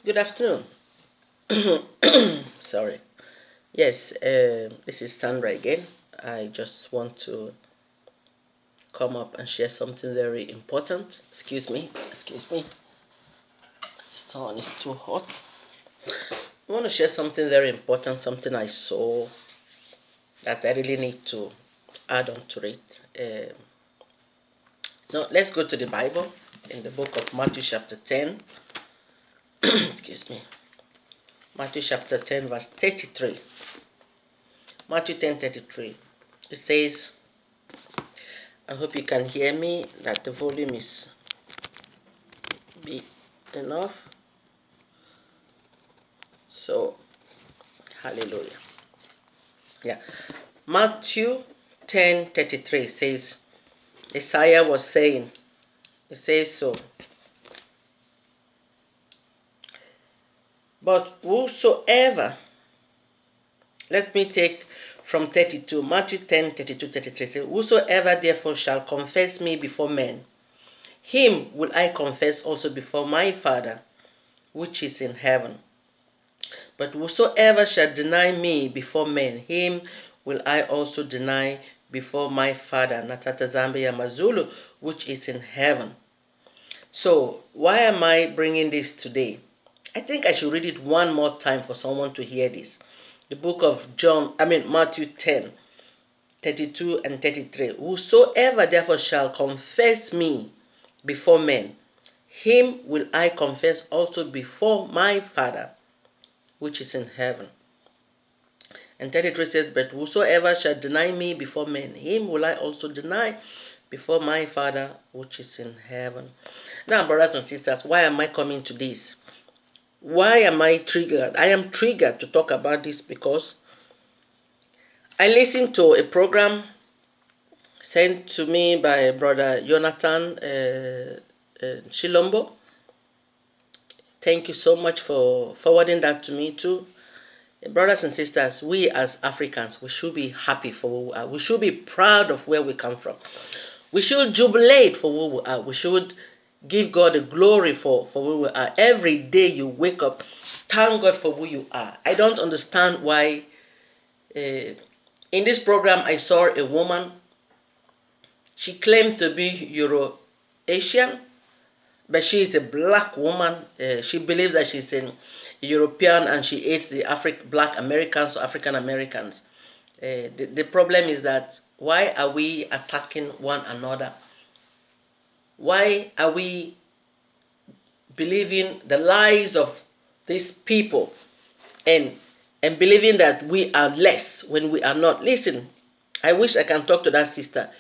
Good afternoon. Sorry. Yes, this is Sandra again. I just want to come up and share something very important. Excuse me. The sun is too hot. I want to share something very important, something I saw that I really need to add on to it. Now, let's go to the Bible in the book of Matthew, chapter 10. Excuse me. Matthew, chapter 10, verse 33. Matthew 10:33. It says, I hope you can hear me, that the volume is big enough. So, hallelujah. Yeah. Matthew 10:33 says, Isaiah was saying, it says so. But whosoever, let me take from 32, Matthew 10:32-33 says, whosoever therefore shall confess me before men, him will I confess also before my Father, which is in heaven. But whosoever shall deny me before men, him will I also deny before my Father, Natatazambe Yamazulu, which is in heaven. So, why am I bringing this today? I think I should read it one more time for someone to hear this. The book of Matthew 10:32 and 33. Whosoever therefore shall confess me before men, him will I confess also before my Father, which is in heaven. And 33 says, but whosoever shall deny me before men, him will I also deny before my Father which is in heaven. Now, brothers and sisters, why am I coming to this? Why am I triggered? I am triggered to talk about this because I listened to a program sent to me by Brother Jonathan Shilombo. Thank you so much for forwarding that to me too. Brothers and sisters, we as Africans, we should be happy for who we are. We should be proud of where we come from. We should jubilate for who we are. We should give God the glory for who we are. Every day you wake up, thank God for who you are. I don't understand why. In this program, I saw a woman. She claimed to be Euro-Asian, but she is a black woman. She believes that she's an European and she hates the black Americans or African Americans. The problem is that why are we attacking one another? Why are we believing the lies of these people and believing that we are less when we are not? Listen, I wish I can talk to that sister.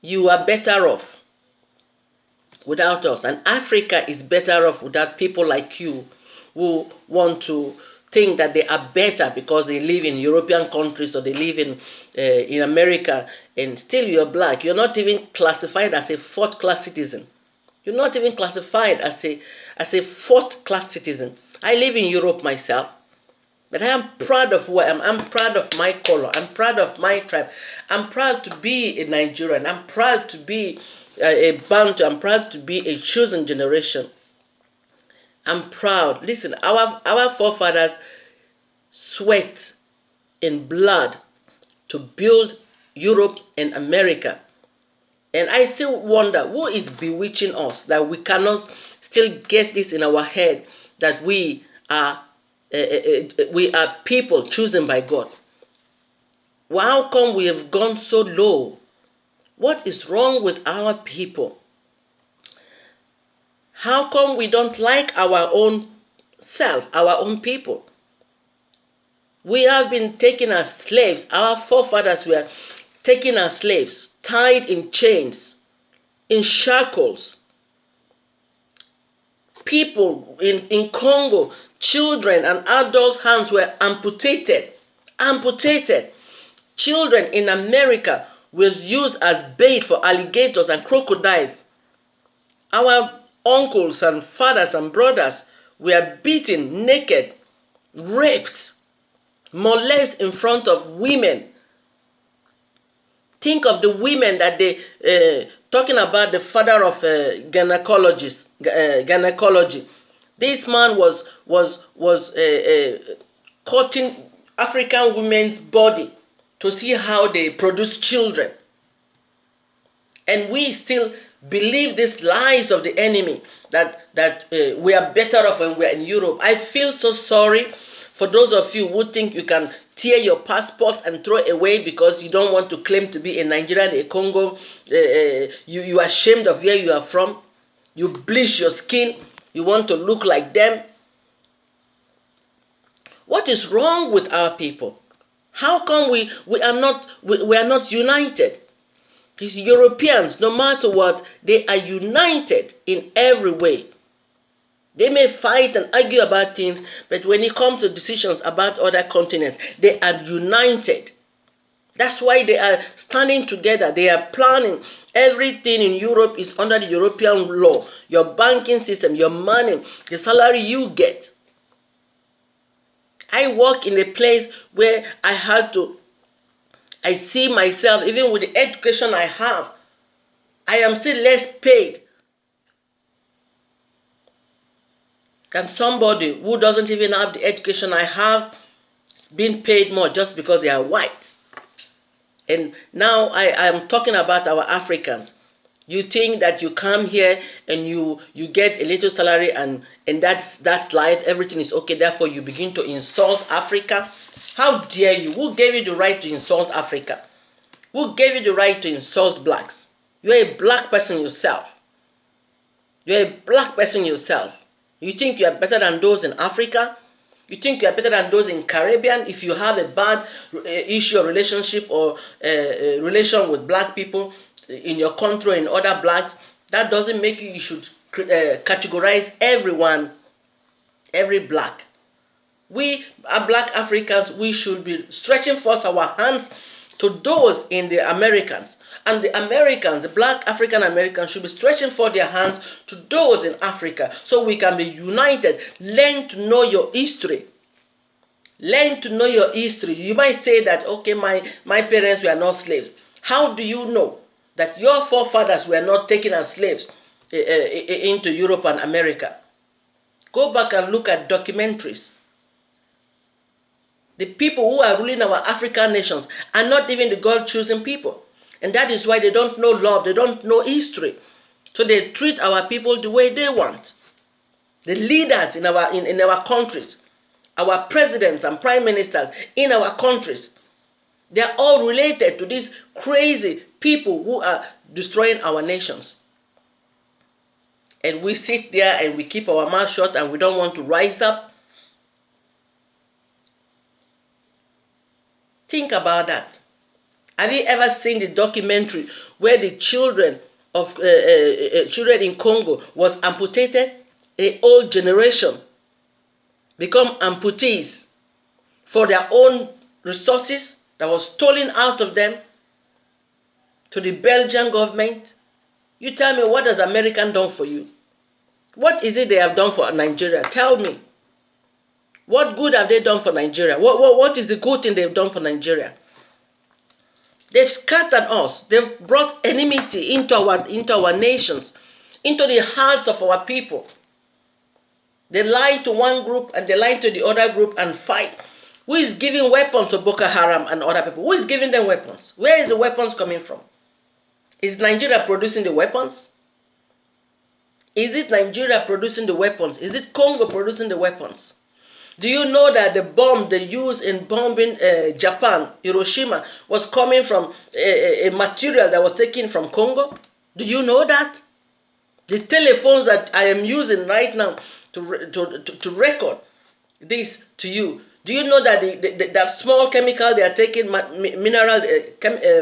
You are better off without us, and Africa is better off without people like you who want to think that they are better because they live in European countries or they live in America, and still you're black. You're not even classified as a fourth class citizen. You're not even classified as a fourth class citizen. I live in Europe myself, but I am proud of who I am. I'm proud of my color. I'm proud of my tribe. I'm proud to be a Nigerian. I'm proud to be a Bantu. I'm proud to be a chosen generation. I'm proud. Listen, our forefathers sweat in blood to build Europe and America. And I still wonder who is bewitching us that we cannot still get this in our head that we are people chosen by God. Well, how come we have gone so low? What is wrong with our people? How come we don't like our own self, our own people? We have been taken as slaves. Our forefathers were taken as slaves, tied in chains, in shackles. People in Congo, children and adults' hands were amputated. Amputated. Children in America was used as bait for alligators and crocodiles. Our uncles and fathers and brothers were beaten naked, raped, molested in front of women. Think of the women that they, talking about the father of gynecology. This man was cutting African women's body to see how they produce children. And we still believe these lies of the enemy that we are better off when we are in Europe. I feel so sorry for those of you who think you can tear your passports and throw away because you don't want to claim to be a Nigerian, a Congo. You are ashamed of where you are from. You bleach your skin. You want to look like them. What is wrong with our people? How come we are not united? These Europeans, no matter what, they are united in every way. They may fight and argue about things, but when it comes to decisions about other continents, they are united. That's why they are standing together. They are planning. Everything in Europe is under the European law. Your banking system, your money, the salary you get. I work in a place where I see myself, even with the education I have, I am still less paid than somebody who doesn't even have the education I have, being paid more just because they are white. And now I am talking about our Africans. You think that you come here and you get a little salary and that's life, everything is okay, therefore you begin to insult Africa? How dare you? Who gave you the right to insult Africa? Who gave you the right to insult blacks? You're a black person yourself. You're a black person yourself. You think you are better than those in Africa? You think you are better than those in Caribbean? If you have a bad issue or relationship or relation with black people in your country and other blacks, that doesn't make you should categorize everyone, every black. We are black Africans. We should be stretching forth our hands to those in the Americans. And the Americans, the black African Americans, should be stretching forth their hands to those in Africa so we can be united. Learn to know your history. Learn to know your history. You might say that, okay, my parents were not slaves. How do you know that your forefathers were not taken as slaves into Europe and America? Go back and look at documentaries. The people who are ruling our African nations are not even the God-chosen people. And that is why they don't know love, they don't know history. So they treat our people the way they want. The leaders in our countries, our presidents and prime ministers in our countries, they are all related to these crazy people who are destroying our nations. And we sit there and we keep our mouth shut and we don't want to rise up. Think about that. Have you ever seen the documentary where the children in Congo was amputated? A whole generation become amputees for their own resources that was stolen out of them to the Belgian government. You tell me, what has America done for you? What is it they have done for Nigeria? Tell me. What good have they done for Nigeria? What is the good thing they've done for Nigeria? They've scattered us. They've brought enmity into our nations, into the hearts of our people. They lie to one group and they lie to the other group and fight. Who is giving weapons to Boko Haram and other people? Who is giving them weapons? Where is the weapons coming from? Is Nigeria producing the weapons? Is it Nigeria producing the weapons? Is it Congo producing the weapons? Do you know that the bomb they used in bombing Japan, Hiroshima, was coming from a material that was taken from Congo? Do you know that? The telephones that I am using right now to record this to you, do you know that that small chemical they are taking, mineral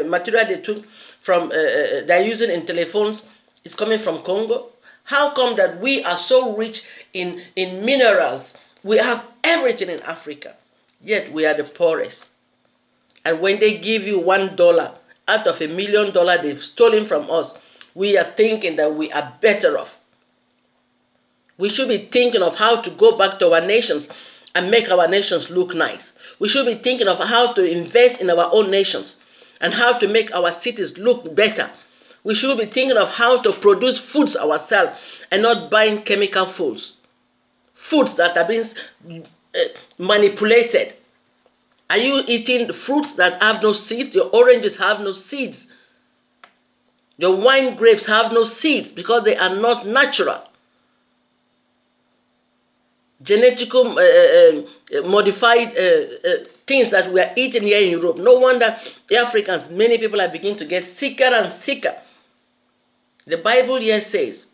material they took from, they're using in telephones, is coming from Congo? How come that we are so rich in minerals? We have everything in Africa, yet we are the poorest. And when they give you $1 out of $1 million they've stolen from us, we are thinking that we are better off. We should be thinking of how to go back to our nations and make our nations look nice. We should be thinking of how to invest in our own nations and how to make our cities look better. We should be thinking of how to produce foods ourselves and not buying chemical foods. foods that are being manipulated? Are you eating fruits that have no seeds? Your oranges have no seeds. Your wine grapes have no seeds because they are not natural. Genetical modified things that we are eating here in Europe. No wonder Africans, many people are beginning to get sicker and sicker. The Bible here says,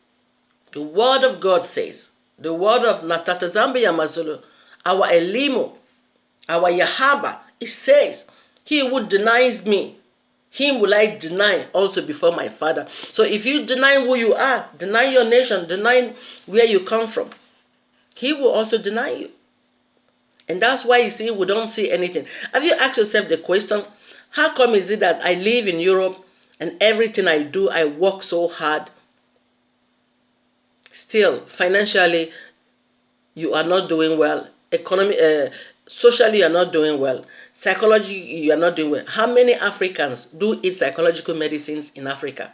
the word of God says, the word of Natatazambi Yamazulu, our Elimo, our Yahaba, it says, he who denies me, him will I deny also before my Father. So if you deny who you are, deny your nation, deny where you come from, he will also deny you. And that's why you see we don't see anything. Have you asked yourself the question, how come is it that I live in Europe and everything I do, I work so hard, still financially you are not doing well, socially you are not doing well, psychologically you are not doing well? How many Africans do eat psychological medicines in Africa?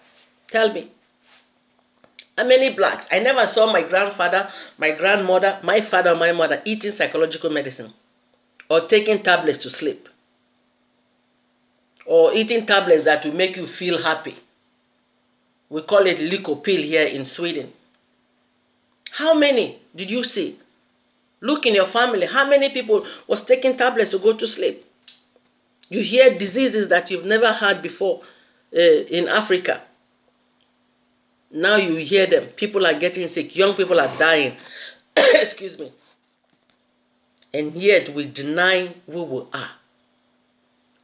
Tell me. How many blacks? I never saw my grandfather, my grandmother, my father, my mother eating psychological medicine or taking tablets to sleep or eating tablets that will make you feel happy. We call it Lycopil here in Sweden. How many did you see? Look in your family. How many people was taking tablets to go to sleep? You hear diseases that you've never had before in Africa. Now you hear them. People are getting sick. Young people are dying. Excuse me. And yet we deny who we are.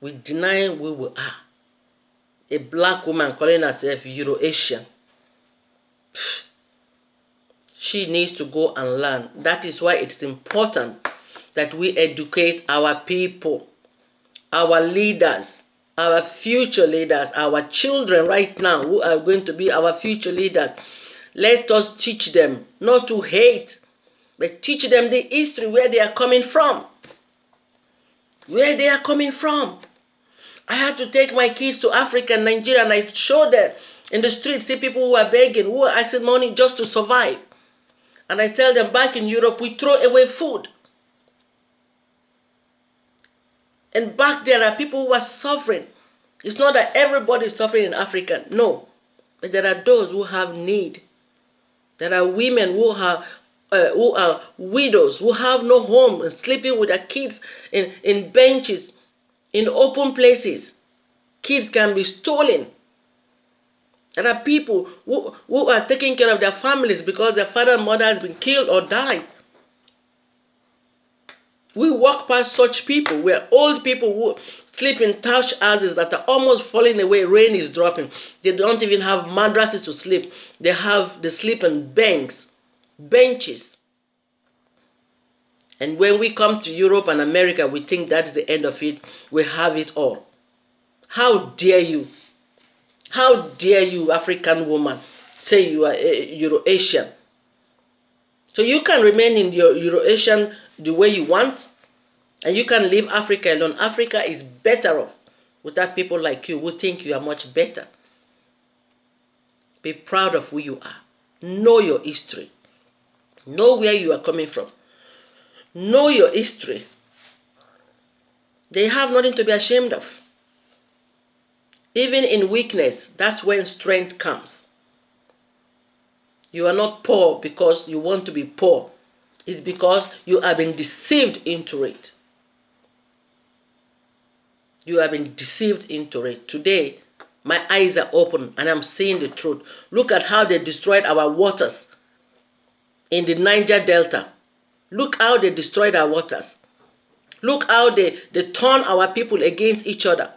We deny who we are. A black woman calling herself Euro-Asian. She needs to go and learn. That is why it's important that we educate our people, our leaders, our future leaders, our children right now who are going to be our future leaders. Let us teach them not to hate, but teach them the history, where they are coming from. Where they are coming from. I had to take my kids to Africa and Nigeria, and I show them in the street, see people who are begging, who are asking money just to survive. And I tell them, back in Europe, we throw away food. And back there are people who are suffering. It's not that everybody is suffering in Africa, no. But there are those who have need. There are women who are widows, who have no home and sleeping with their kids in benches, in open places. Kids can be stolen. There are people who are taking care of their families because their father and mother has been killed or died. We walk past such people, where old people who sleep in thatched houses that are almost falling away, rain is dropping. They don't even have mattresses to sleep. They sleep on benches. And when we come to Europe and America, we think that's the end of it. We have it all. How dare you? How dare you, African woman, say you are Euro-Asian? So you can remain in your Euro-Asian the way you want, and you can leave Africa alone. Africa is better off without people like you who think you are much better. Be proud of who you are. Know your history. Know where you are coming from. Know your history. They have nothing to be ashamed of. Even in weakness, that's when strength comes. You are not poor because you want to be poor. It's because you have been deceived into it. You have been deceived into it. Today, my eyes are open and I'm seeing the truth. Look at how they destroyed our waters in the Niger Delta. Look how they destroyed our waters. Look how they turn our people against each other.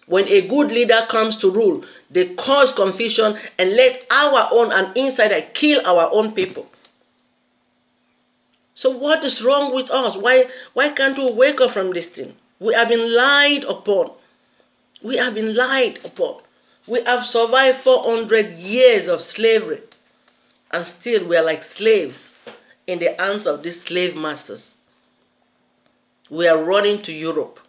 When a good leader comes to rule, they cause confusion and let our own and insider kill our own people. So what is wrong with us? Why can't we wake up from this thing? We have been lied upon. We have been lied upon. We have survived 400 years of slavery, and still we are like slaves in the hands of these slave masters. We are running to Europe.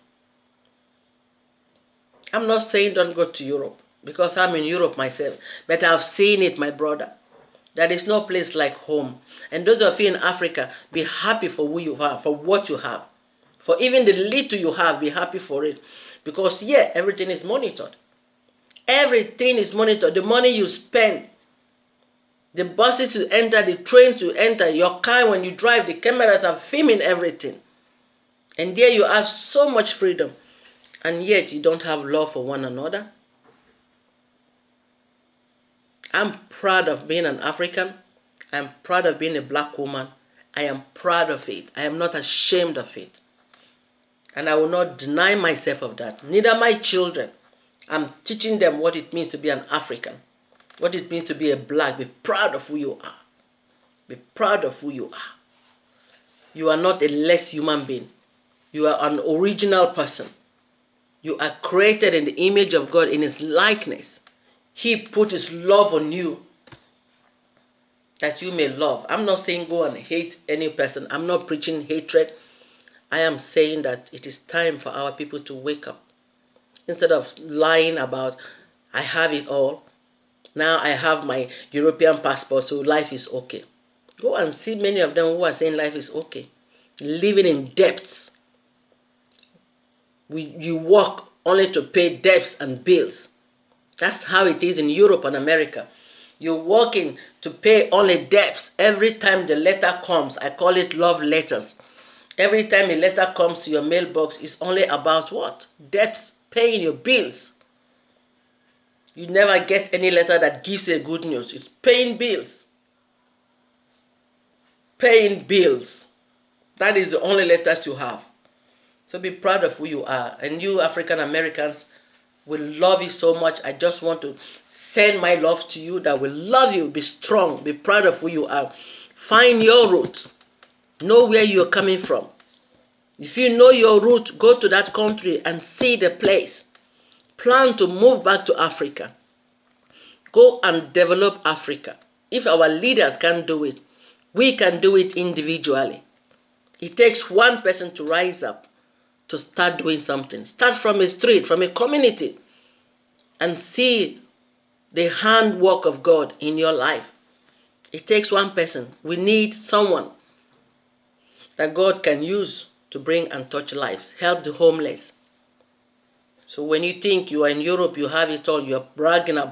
I'm not saying don't go to Europe, because I'm in Europe myself, but I've seen it, my brother. There is no place like home. And those of you in Africa, be happy for who you are, for what you have. For even the little you have, be happy for it. Because here, everything is monitored. Everything is monitored. The money you spend, the buses to enter, the train to enter, your car when you drive, the cameras are filming everything. And there you have so much freedom. And yet you don't have love for one another. I'm proud of being an African. I'm proud of being a black woman. I am proud of it. I am not ashamed of it. And I will not deny myself of that. Neither my children. I'm teaching them what it means to be an African. What it means to be a black. Be proud of who you are. Be proud of who you are. You are not a less human being. You are an original person. You are created in the image of God, in His likeness. He put His love on you that you may love. I'm not saying go and hate any person. I'm not preaching hatred. I am saying that it is time for our people to wake up. Instead of lying about, I have it all. Now I have my European passport, so life is okay. Go and see many of them who are saying life is okay. Living in debts. You work only to pay debts and bills. That's how it is in Europe and America. You're working to pay only debts. Every time the letter comes, I call it love letters. Every time a letter comes to your mailbox, it's only about what? Debts, paying your bills. You never get any letter that gives you good news. It's paying bills. Paying bills. That is the only letters you have. So be proud of who you are. And you African Americans will love you so much. I just want to send my love to you that will love you. Be strong. Be proud of who you are. Find your roots. Know where you're coming from. If you know your root, go to that country and see the place. Plan to move back to Africa. Go and develop Africa. If our leaders can't do it, we can do it individually. It takes one person to rise up, to start doing something. Start from a street, from a community, and see the handwork of God in your life. It takes one person. We need someone that God can use to bring and touch lives, help the homeless. So when you think you are in Europe, you have it all, you're bragging about